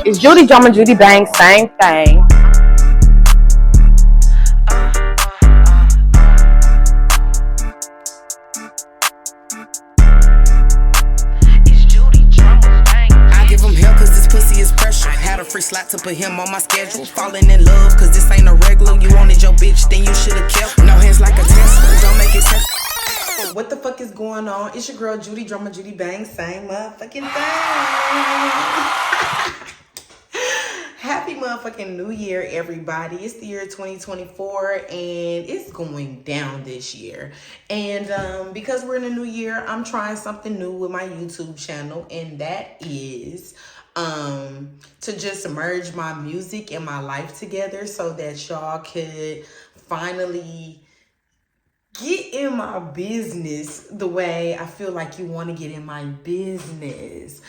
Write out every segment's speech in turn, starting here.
It's Judy, Drama, Judy, Bang, same thing. I give him hell cause this pussy is pressure. Had a free slot to put him on my schedule. Falling in love cause this ain't a regular. You wanted your bitch, then you should've kept. No hands like a Tesla, don't make it sense. What the fuck is going on? It's your girl Judy, Drama, Judy, Bang, same motherfucking thing. Happy motherfucking New Year, everybody. It's the year 2024 and it's going down this year. And because we're in a new year, I'm trying something new with my YouTube channel, and that is to just merge my music and my life together so that y'all could finally get in my business the way I feel like you want to get in my business.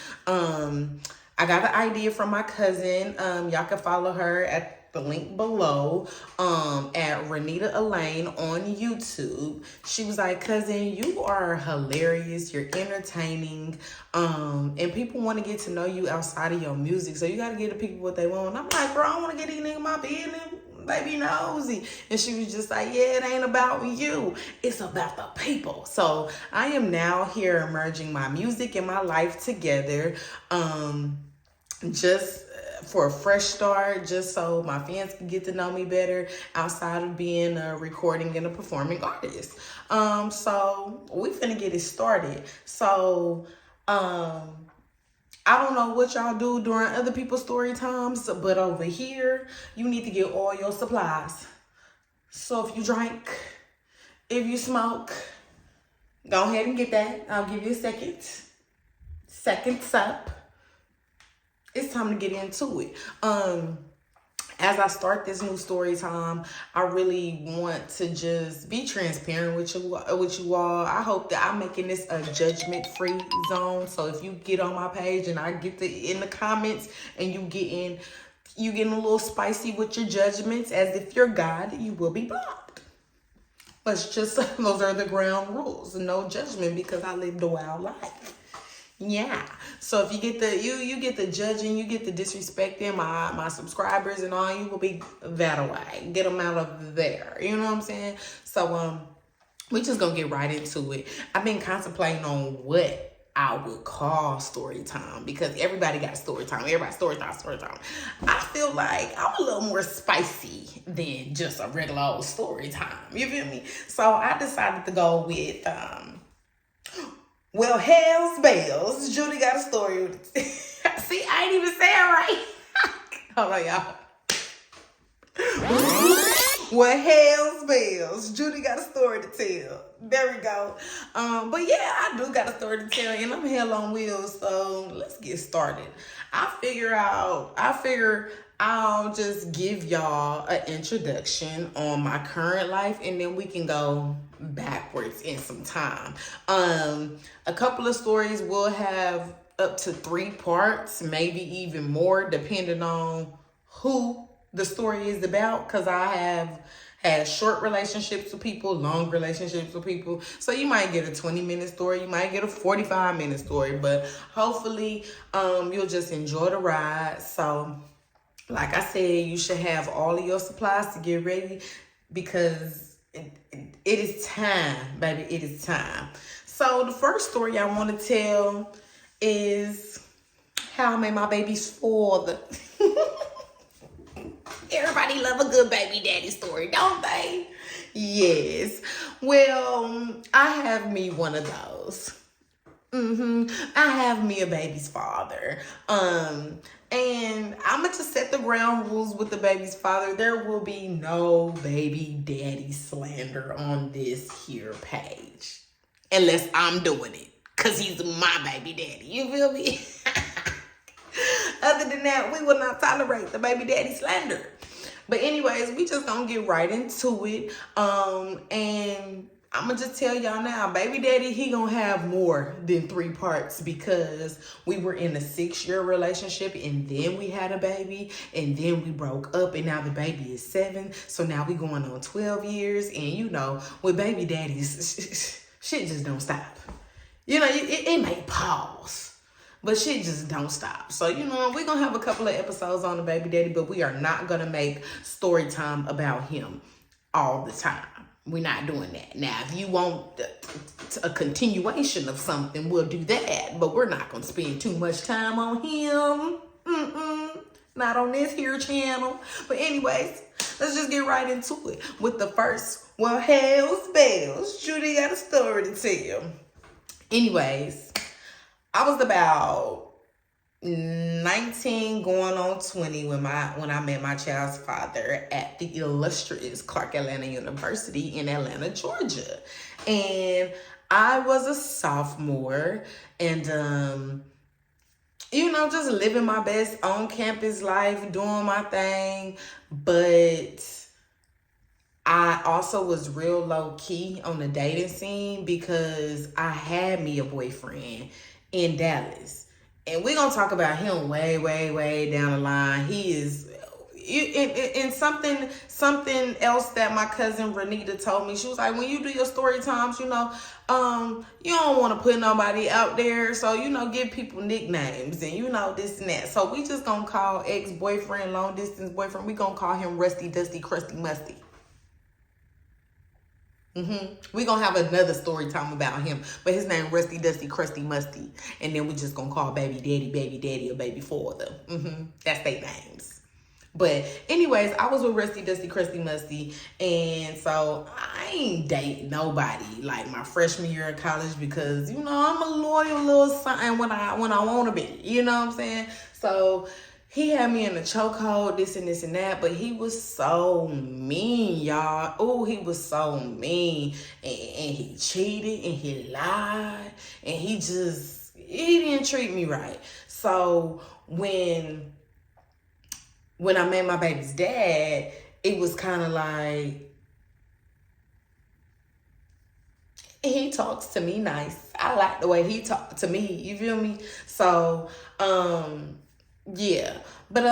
I got an idea from my cousin. Y'all can follow her at the link below at Renita Elaine on YouTube. She was like, cousin, you are hilarious. You're entertaining. And people want to get to know you outside of your music. So you got to give the people what they want. I'm like, bro, I don't want to get these niggas in my business. Baby nosy. And she was just like, yeah, it ain't about you, it's about the people. So I am now here merging my music and my life together, just for a fresh start, just so my fans can get to know me better outside of being a recording and a performing artist. So we finna get it started. So I don't know what y'all do during other people's story times, but over here, you need to get all your supplies. So if you drink, if you smoke, go ahead and get that. I'll give you a second. Seconds up. It's time to get into it. As I start this new story time, I really want to just be transparent with you all. I hope that I'm making this a judgment-free zone. So if you get on my page and I get in the comments and you getting a little spicy with your judgments, as if you're God, you will be blocked. Those are the ground rules. No judgment, because I lived a wild life. Yeah. So if you get you get the judging, you get the disrespecting my subscribers and all, you will be that away. Get them out of there. You know what I'm saying? So we just gonna get right into it. I've been contemplating on what I would call story time, because everybody got story time. Everybody story time. I feel like I'm a little more spicy than just a regular old story time. You feel me? So I decided to go with well, hell's bells. Judy got a story. See, I ain't even say it right. Hold on, y'all. Well, hell's bells. Judy got a story to tell. There we go. But yeah, I do got a story to tell, and I'm hell on wheels. So let's get started. I figure I'll just give y'all an introduction on my current life, and then we can go backwards in some time. A couple of stories will have up to 3 parts, maybe even more, depending on who the story is about, because I have had short relationships with people, long relationships with people. So you might get a 20-minute story, you might get a 45-minute story, but hopefully you'll just enjoy the ride. So like I said, you should have all of your supplies to get ready, because it is time, baby. It is time. So the first story I want to tell is how I made my baby's father. Everybody love a good baby daddy story, don't they? Yes. Well, I have me one of those. I have me a baby's father. And I'm going to just set the ground rules with the baby's father. There will be no baby daddy slander on this here page, unless I'm doing it, because he's my baby daddy. You feel me? Other than that, we will not tolerate the baby daddy slander. But anyways, we just gonna get right into it. And I'm gonna just tell y'all now, baby daddy, he gonna have more than 3 parts, because we were in a 6-year relationship, and then we had a baby, and then we broke up, and now the baby is 7. So now we going on 12 years. And you know, with baby daddies, shit just don't stop. You know, it may pause, But shit just don't stop. So, you know, we're going to have a couple of episodes on the baby daddy, but we are not going to make story time about him all the time. We're not doing that. Now, if you want a continuation of something, we'll do that. But we're not going to spend too much time on him. Not on this here channel. But anyways, let's just get right into it with the first, well, hell's bells. Judy got a story to tell. Anyways, I was about 19 going on 20 when I met my child's father at the illustrious Clark Atlanta University in Atlanta, Georgia. And I was a sophomore and you know, just living my best on campus life, doing my thing. But I also was real low key on the dating scene because I had me a boyfriend in Dallas. And we're going to talk about him way down the line. He is, and something else that my cousin Renita told me. She was like, when you do your story times, you know, you don't want to put nobody out there. So, you know, give people nicknames and, you know, this and that. So we just going to call ex-boyfriend, long distance boyfriend, we going to call him Rusty, Dusty, Crusty, Musty. We're going to have another story time about him. But his name Rusty, Dusty, Crusty, Musty. And then we just going to call baby daddy, or baby father. That's their names. But anyways, I was with Rusty, Dusty, Crusty, Musty. And so I ain't dating nobody like my freshman year of college because, you know, I'm a loyal little something when I want to be. You know what I'm saying? So he had me in a chokehold, this and that, but he was so mean, y'all. Oh, he was so mean. And he cheated and he lied and he didn't treat me right. So when I met my baby's dad, it was kind of like, he talks to me nice. I like the way he talked to me, you feel me? So, yeah, but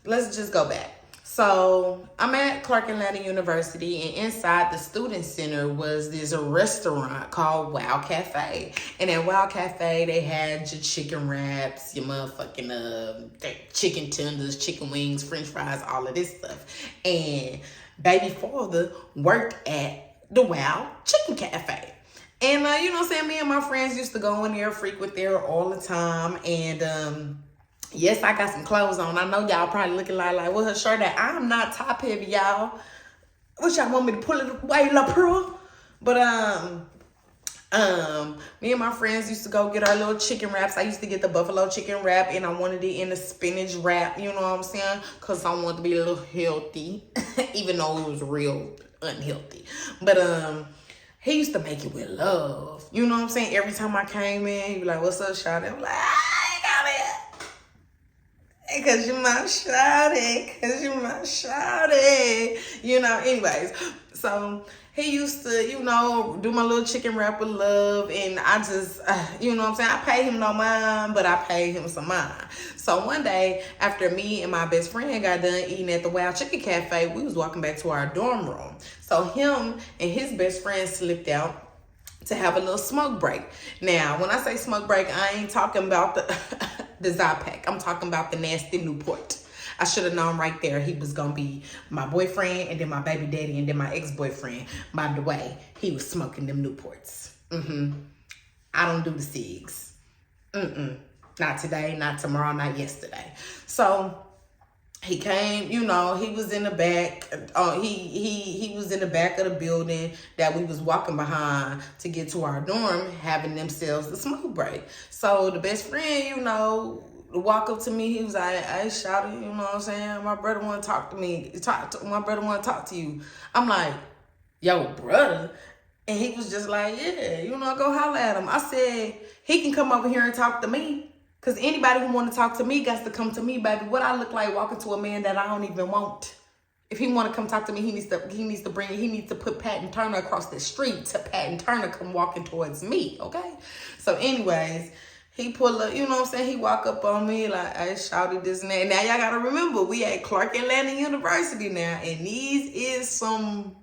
let's just go back. So I'm at Clark Atlanta University, and inside the student center was this restaurant called Wow Cafe. And at Wow Cafe, they had your chicken wraps, your motherfucking chicken tenders, chicken wings, french fries, all of this stuff. And baby father worked at the Wow Chicken Cafe. And you know what I'm saying, me and my friends used to go in there, frequent there all the time. And yes, I got some clothes on. I know y'all probably looking like what her shirt at. I'm not top heavy, y'all. What y'all want me to pull it away, La Pearl? But me and my friends used to go get our little chicken wraps. I used to get the buffalo chicken wrap, and I wanted it in the spinach wrap. You know what I'm saying? Cause I wanted to be a little healthy, even though it was real unhealthy. But he used to make it with love. You know what I'm saying? Every time I came in, he'd be like, "What's up, shawty?" I'm like, "I got it." Cause you my shawty. You know, anyways. So he used to, you know, do my little chicken wrap with love. And I just, you know what I'm saying? I paid him no mind, but I paid him some mind. So one day, after me and my best friend got done eating at the Wild Chicken Cafe, we was walking back to our dorm room. So him and his best friend slipped out to have a little smoke break. Now, when I say smoke break, I ain't talking about the Zypack. I'm talking about the nasty Newport. I should have known right there he was going to be my boyfriend and then my baby daddy and then my ex-boyfriend. By the way, he was smoking them Newports. I don't do the cigs. Not today, not tomorrow, not yesterday. So he came, you know, he was in the back. He was in the back of the building that we was walking behind to get to our dorm, having themselves a smoke break. So the best friend, you know, walk up to me, he was like, "Hey, shawty, you know what I'm saying? My brother want to talk to me. My brother want to talk to you." I'm like, "Yo, brother?" And he was just like, "Yeah, you know, go holler at him." I said, "He can come over here and talk to me. Because anybody who want to talk to me got to come to me, baby. What I look like walking to a man that I don't even want. If he want to come talk to me, he needs to put Patton Turner across the street to Patton Turner come walking towards me, okay?" So anyways, he pull up, you know what I'm saying? He walk up on me like, "Hey, shouty, this and that." Now, y'all got to remember, we at Clark Atlanta University now. And these is some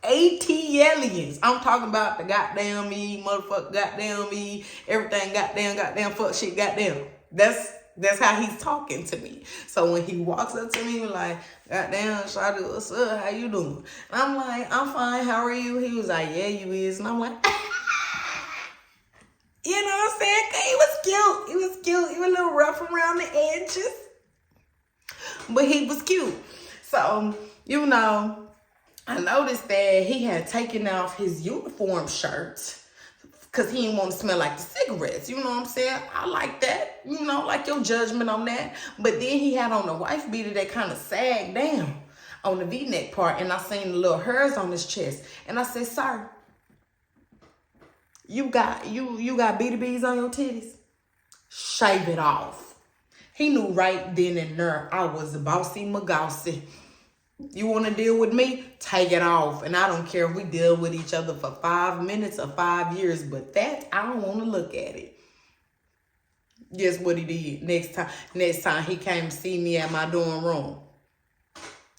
ATLians. I'm talking about the goddamn me, motherfucker, goddamn me, everything, goddamn, fuck shit, goddamn. That's how he's talking to me. So when he walks up to me, like, goddamn, shawty, what's up? How you doing? And I'm like, I'm fine. How are you? He was like, yeah, you is. And I'm like, you know what I'm saying? He was cute. He was cute. He was a little rough around the edges, but he was cute. So, you know, I noticed that he had taken off his uniform shirt because he didn't want to smell like the cigarettes. You know what I'm saying? I like that. You know, like your judgment on that. But then he had on a wife beater that kind of sagged down on the V-neck part. And I seen the little hairs on his chest. And I said, sir, you got BDBs on your titties? Shave it off. He knew right then and there I was bossy McGossy. You want to deal with me? Take it off. And I don't care if we deal with each other for 5 minutes or 5 years, but that, I don't want to look at it. Guess what he did? Next time he came to see me at my dorm room.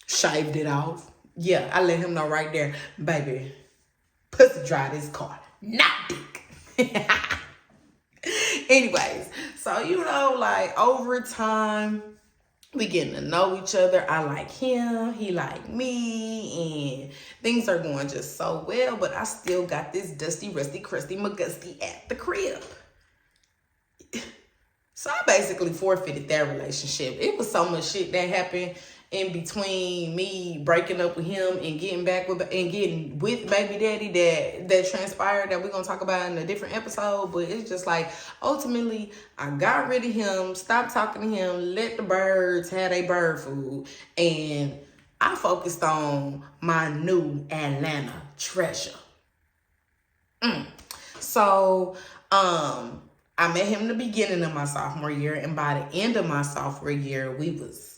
Shaved it off. Yeah, I let him know right there, baby, pussy dry this car. Not dick. Anyways, so, you know, like, over time, we getting to know each other. I like him. He like me. And things are going just so well. But I still got this dusty, rusty, crusty, McGusty at the crib. So I basically forfeited that relationship. It was so much shit that happened in between me breaking up with him and getting with baby daddy that transpired that we're gonna talk about in a different episode. But it's just like, ultimately, I got rid of him, stopped talking to him, let the birds have their bird food, and I focused on my new Atlanta treasure. So I met him in the beginning of my sophomore year, and by the end of my sophomore year, we was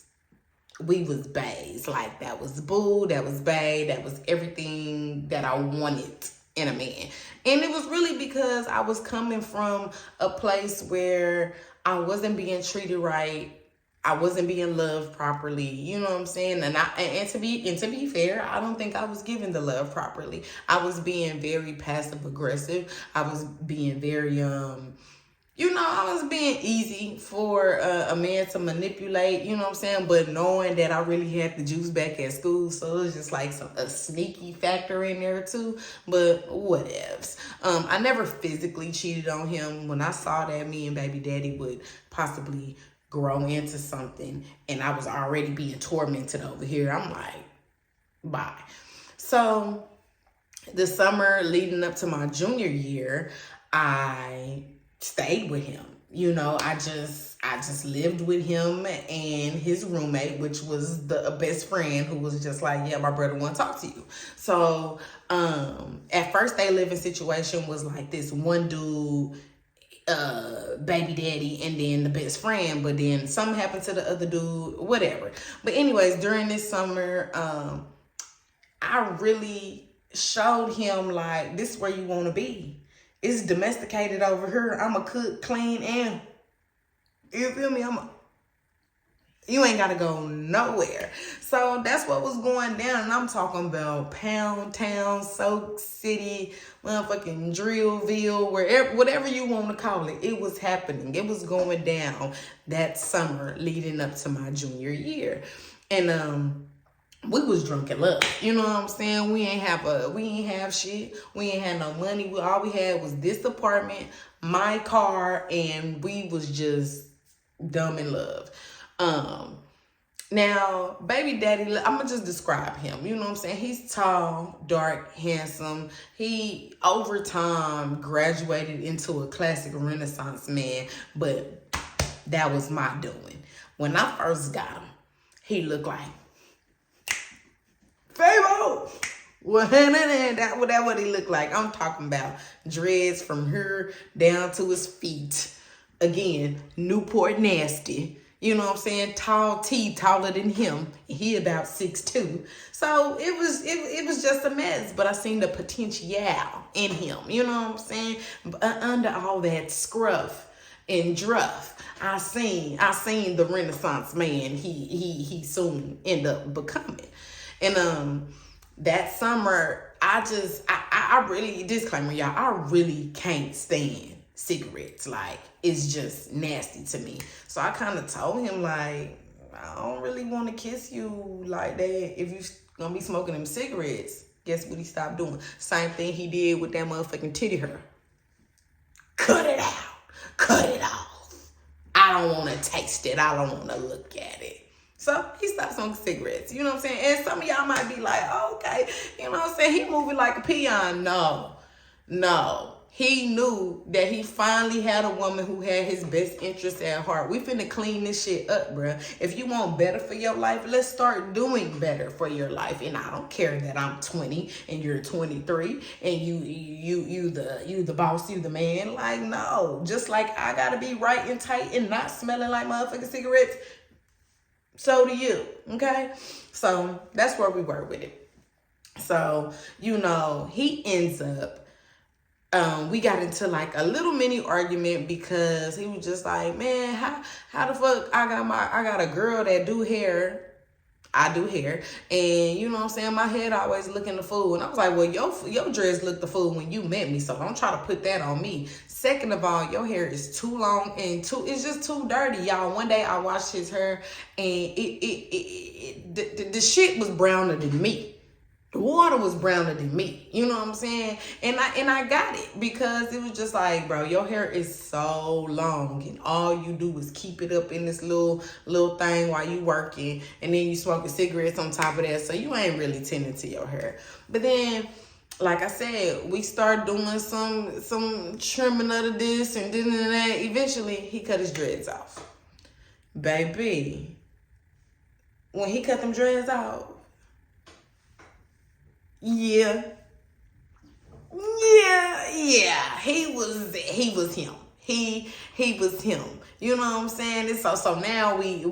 baes. Like, that was boo, that was bae, that was everything that I wanted in a man. And it was really because I was coming from a place where I wasn't being treated right. I wasn't being loved properly. You know what I'm saying? And to be fair, I don't think I was given the love properly. I was being very passive aggressive. I was being very I was being easy for a man to manipulate, you know what I'm saying? But knowing that I really had the juice back at school, so it was just like a sneaky factor in there too. But whatevs. I never physically cheated on him. When I saw that me and baby daddy would possibly grow into something and I was already being tormented over here, I'm like, bye. So the summer leading up to my junior year, I stayed with him. You know, I just lived with him and his roommate, which was the best friend, who was just like, yeah, my brother want to talk to you. So at first, their living situation was like this: one dude, baby daddy, and then the best friend. But then something happened to the other dude, whatever. But anyways, during this summer, I really showed him, like, this is where you want to be. It's domesticated over here. I'm a cook, clean, and you feel me? You ain't got to go nowhere. So that's what was going down. And I'm talking about Pound Town, Soak City, motherfucking Drillville, whatever you want to call it. It was happening. It was going down that summer leading up to my junior year. And we was drunk in love. You know what I'm saying? We ain't have shit. We ain't had no money. All we had was this apartment, my car, and we was just dumb in love. Now, baby daddy, I'm gonna just describe him. You know what I'm saying? He's tall, dark, handsome. He, over time, graduated into a classic Renaissance man, but that was my doing. When I first got him, he looked like Fabo. Well, that what he looked like. I'm talking about dreads from here down to his feet. Again, Newport nasty. You know what I'm saying? Tall T, taller than him. He about 6'2". So it was just a mess. But I seen the potential in him. You know what I'm saying? Under all that scruff and druff, I seen the Renaissance man he soon end up becoming. And that summer, I really, disclaimer, y'all, I really can't stand cigarettes. Like, it's just nasty to me. So I kind of told him, like, I don't really want to kiss you like that if you gonna be smoking them cigarettes. Guess what he stopped doing? Same thing he did with that motherfucking titty hair. Cut it out. Cut it off. I don't want to taste it. I don't want to look at it. So he stopped smoking cigarettes. You know what I'm saying? And some of y'all might be like, oh, okay. You know what I'm saying? He moving like a peon. No. He knew that he finally had a woman who had his best interest at heart. We finna clean this shit up, bruh. If you want better for your life, let's start doing better for your life. And I don't care that I'm 20 and you're 23 and you the boss, you the man. Like, no. Just like I gotta be right and tight and not smelling like motherfucking cigarettes, so do you. Okay? So that's where we were with it. So, you know, he ends up, we got into like a little mini argument because he was just like, man, how the fuck I got a girl that do hair. I do hair. And you know what I'm saying? My head always looking the fool. And I was like, well, your dress looked the fool when you met me. So don't try to put that on me. Second of all, your hair is too long and it's just too dirty, y'all. One day I washed his hair and the shit was browner than me. The water was browner than me. You know what I'm saying? And I got it because it was just like, bro, your hair is so long and all you do is keep it up in this little thing while you working, and then you smoking cigarettes on top of that. So you ain't really tending to your hair. But then, like I said, we start doing some trimming of this and that. Eventually, he cut his dreads off. Baby, when he cut them dreads off, yeah, he was him. He was him. You know what I'm saying? And so now we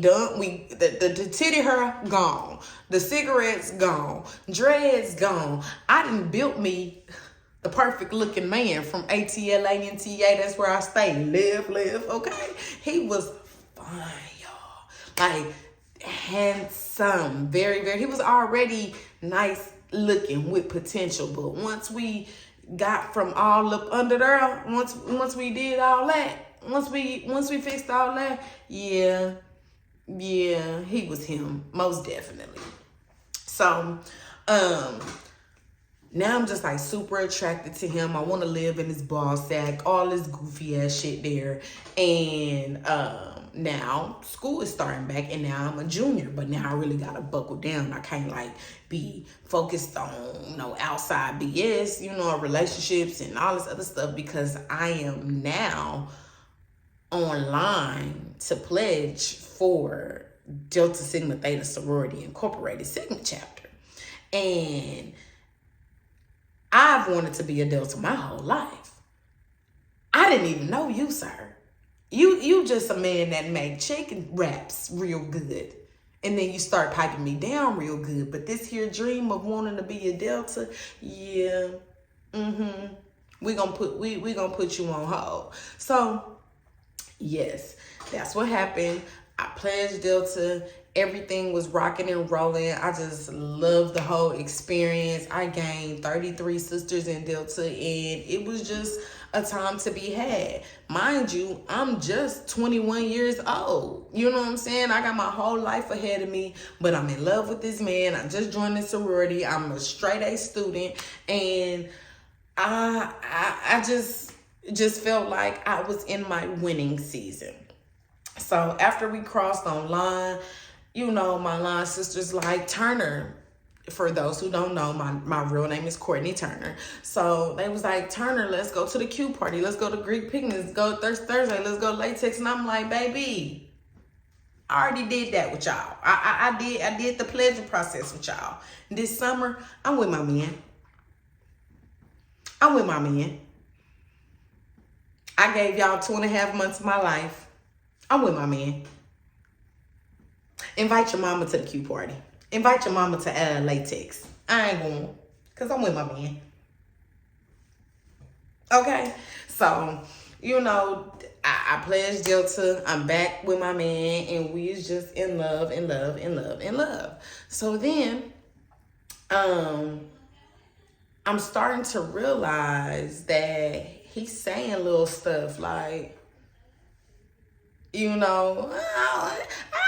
done. The titty hair gone. The cigarettes gone. Dreads gone. I done built me the perfect looking man from ATLANTA. That's where I stay. Live. Okay. He was fine, y'all. Like, handsome, very, very. He was already nice looking with potential, but once we got from all up under there, once we did all that, once we fixed all that, yeah, he was him, most definitely. So, now I'm just like super attracted to him. I want to live in his ball sack, all this goofy ass shit there. And now school is starting back, and now I'm a junior, but now I really gotta buckle down. I can't like be focused on, you know, outside BS, you know, relationships and all this other stuff, because I am now online to pledge for Delta Sigma Theta Sorority Incorporated Sigma chapter. And I've wanted to be a Delta my whole life. I didn't even know you, sir. You just a man that make chicken wraps real good. And then you start piping me down real good. But this here dream of wanting to be a Delta, yeah. We gonna put you on hold. So, yes, that's what happened. I pledged Delta. Everything was rocking and rolling. I just loved the whole experience. I gained 33 sisters in Delta, and it was just a time to be had. Mind you, I'm just 21 years old. You know what I'm saying? I got my whole life ahead of me, but I'm in love with this man. I just joined the sorority. I'm a straight A student, and I just felt like I was in my winning season. So after we crossed online, you know, my line sisters like Turner. For those who don't know, my real name is Courtney Turner. So they was like, Turner, let's go to the Q party. Let's go to Greek picnic. Let's go Thursday. Let's go latex. And I'm like, baby, I already did that with y'all. I did the pledging process with y'all. This summer, I'm with my man. I gave y'all 2.5 months of my life. I'm with my man. Invite your mama to the Q party. Invite your mama to latex. I ain't going, because I'm with my man. Okay? So, you know, I pledged Delta. I'm back with my man, and we is just in love. So then, I'm starting to realize that he's saying little stuff like, you know, I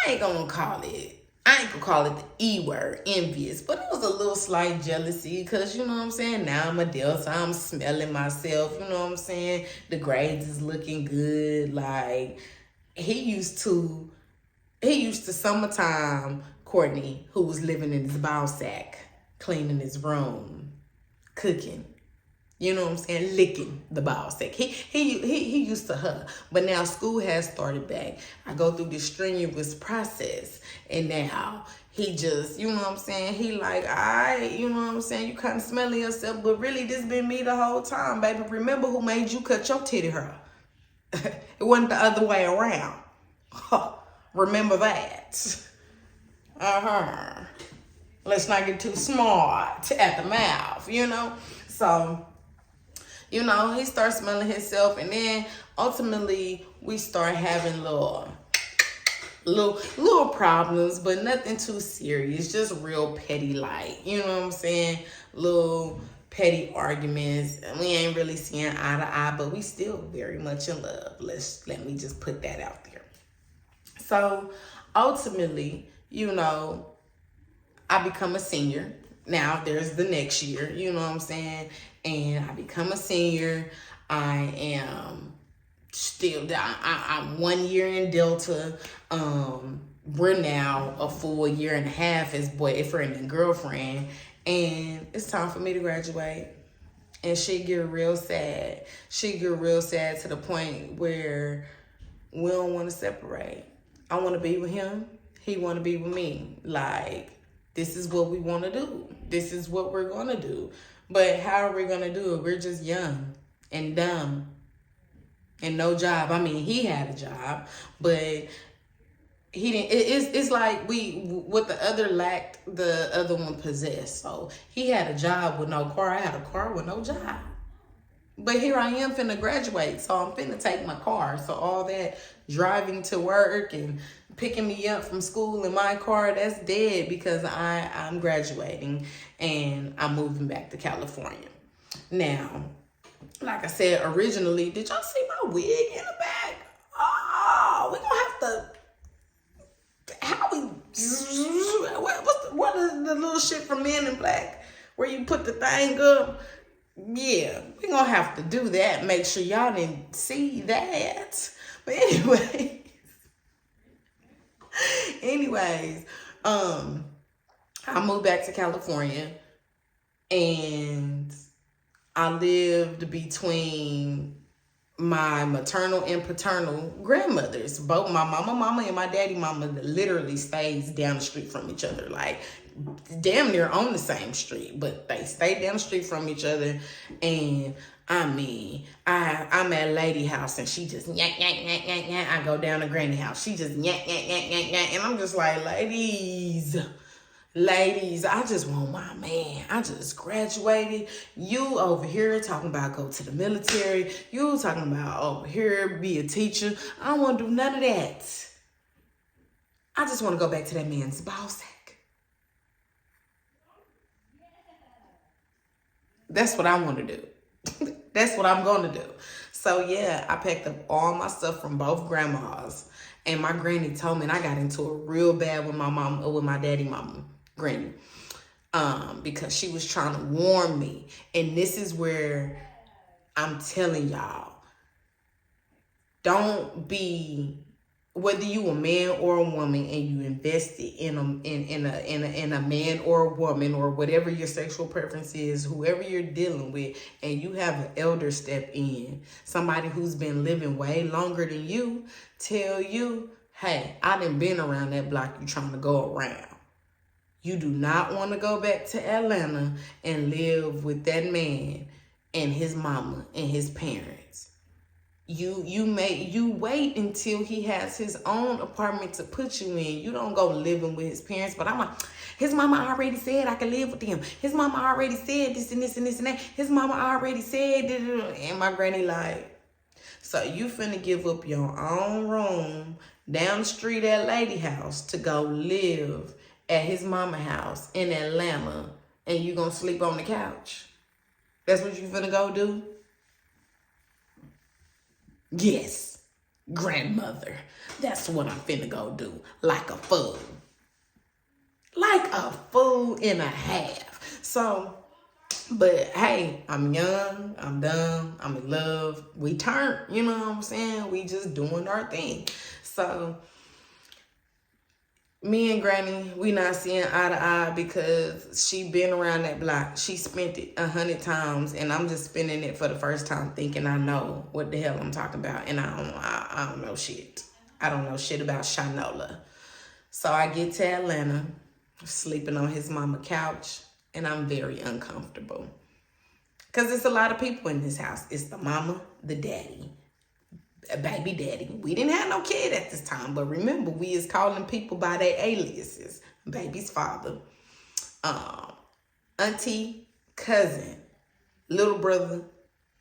ain't gonna call it. I ain't gonna call it the E word, envious, but it was a little slight jealousy because, you know what I'm saying, now I'm a Delta, I'm smelling myself, you know what I'm saying, the grades is looking good. Like, he used to summertime Courtney, who was living in his ball sack, cleaning his room, cooking. You know what I'm saying? Licking the ball sack. He used to her. But now school has started back. I go through this strenuous process. And now he just, you know what I'm saying? He like, you know what I'm saying? You kind of smelling yourself. But really, this been me the whole time, baby. Remember who made you cut your titty hair? It wasn't the other way around. Remember that. Let's not get too smart at the mouth, you know? So, you know, he starts smelling himself, and then ultimately we start having little problems, but nothing too serious, just real petty, like, you know what I'm saying? Little petty arguments. We ain't really seeing eye to eye, but we still very much in love. Let me just put that out there. So ultimately, you know, I become a senior. Now there's the next year, you know what I'm saying? And I become a senior. I am still, I'm 1 year in Delta. We're now a full year and a half as boyfriend and girlfriend. And it's time for me to graduate. And she get real sad. She get real sad to the point where we don't want to separate. I want to be with him. He want to be with me. Like, this is what we want to do. This is what we're going to do. But how are we going to do it? We're just young and dumb and no job. I mean, he had a job, but he didn't. It's like what the other lacked, the other one possessed. So he had a job with no car. I had a car with no job. But here I am finna graduate, so I'm finna take my car. So all that driving to work and picking me up from school in my car, that's dead because I'm graduating and I'm moving back to California. Now, like I said originally, did y'all see my wig in the back? Oh, we gonna have to, what is the little shit from Men in Black where you put the thing up? Yeah, we're gonna have to do that. Make sure y'all didn't see that. But anyways, I moved back to California and I lived between my maternal and paternal grandmothers. Both my mama and my daddy mama literally stays down the street from each other. Like, damn near on the same street, but they stay down the street from each other. And I mean, I'm at Lady house and she just yank, yank, yank, yank, yank. I go down to Granny house. She just yank, yank, yank, yank, yank. And I'm just like, ladies, I just want my man. I just graduated. You over here talking about go to the military. You talking about over here be a teacher. I don't want to do none of that. I just want to go back to that man's ball sack. That's what I want to do. That's what I'm going to do. So yeah, I packed up all my stuff from both grandmas. And my granny told me, and I got into it real bad with my mom, with my daddy mama, granny. Because she was trying to warn me. And this is where I'm telling y'all, don't be, whether you a man or a woman and you invested in a man or a woman or whatever your sexual preference is, whoever you're dealing with, and you have an elder step in, somebody who's been living way longer than you, tell you, hey, I done been around that block you trying to go around. You do not want to go back to Atlanta and live with that man and his mama and his parents. You wait until he has his own apartment to put you in. You don't go living with his parents. But I'm like, his mama already said I could live with him. His mama already said this and this and this and that. His mama already said this. And my granny like, so you finna give up your own room down the street at Lady house to go live at his mama house in Atlanta, and you gonna sleep on the couch? That's what you finna go do? Yes, grandmother. That's what I'm finna go do. Like a fool. Like a fool and a half. So, but hey, I'm young, I'm dumb, I'm in love. We turned, you know what I'm saying? We just doing our thing. So, me and Granny, we not seeing eye to eye because she been around that block. She spent it 100 times, and I'm just spending it for the first time, thinking I know what the hell I'm talking about, and I don't know shit. I don't know shit about Shinola. So I get to Atlanta, sleeping on his mama couch, and I'm very uncomfortable because it's a lot of people in this house. It's the mama, the daddy, a baby daddy. We didn't have no kid at this time, but remember, we is calling people by their aliases. Baby's father, auntie, cousin, little brother,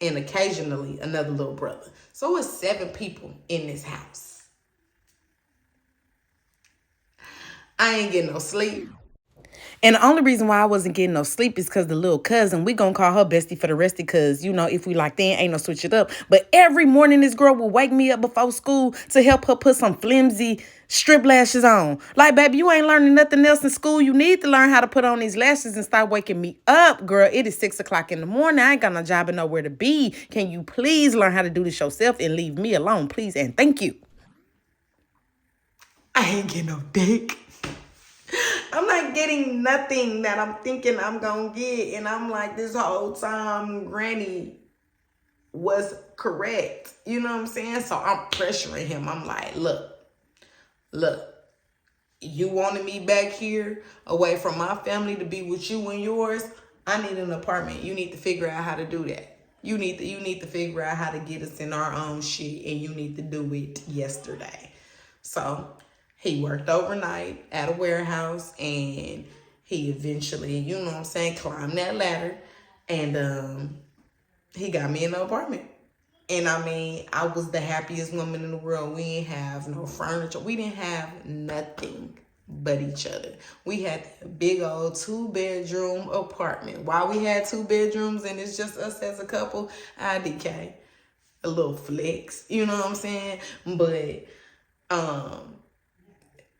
and occasionally another little brother. So it's 7 people in this house. I ain't getting no sleep. And the only reason why I wasn't getting no sleep is because the little cousin, we gonna call her bestie for the rest because, you know, if we like then ain't no switch it up. But every morning this girl will wake me up before school to help her put some flimsy strip lashes on. Like, baby, you ain't learning nothing else in school. You need to learn how to put on these lashes and start waking me up, girl. It is 6 o'clock in the morning. I ain't got no job and nowhere to be. Can you please learn how to do this yourself and leave me alone, please? And thank you. I ain't getting no dick. I'm not getting nothing that I'm thinking I'm gonna get. And I'm like, this whole time, Granny was correct. You know what I'm saying? So I'm pressuring him. I'm like, look, you wanted me back here away from my family to be with you and yours. I need an apartment. You need to figure out how to do that. You need to figure out how to get us in our own shit, and you need to do it yesterday. So he worked overnight at a warehouse, and he eventually, you know what I'm saying, climbed that ladder, and he got me an apartment. And I mean, I was the happiest woman in the world. We didn't have no furniture. We didn't have nothing but each other. We had a big old 2-bedroom apartment. Why we had 2 bedrooms and it's just us as a couple, IDK. A little flex, you know what I'm saying? But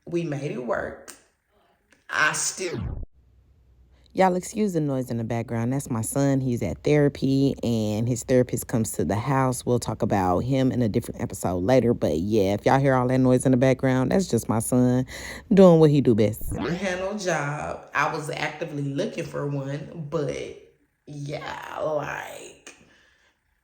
we made it work. Y'all excuse the noise in the background. That's my son. He's at therapy and his therapist comes to the house. We'll talk about him in a different episode later. But yeah, if y'all hear all that noise in the background, that's just my son doing what he do best. I didn't have no job. I was actively looking for one, but yeah, like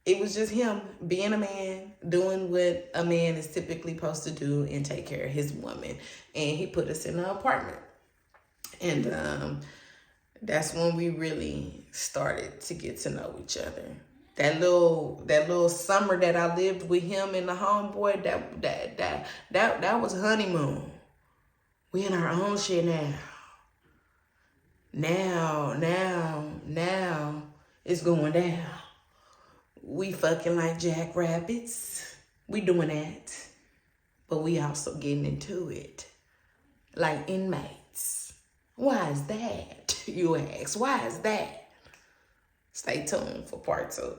it was just him being a man, doing what a man is typically supposed to do and take care of his woman. And he put us in an apartment. And that's when we really started to get to know each other. That little summer that I lived with him and the homeboy, that was honeymoon. We in our own shit now. Now it's going down. We fucking like jackrabbits. We doing that. But we also getting into it. Like inmates. Why is that? You ask. Why is that? Stay tuned for part 2.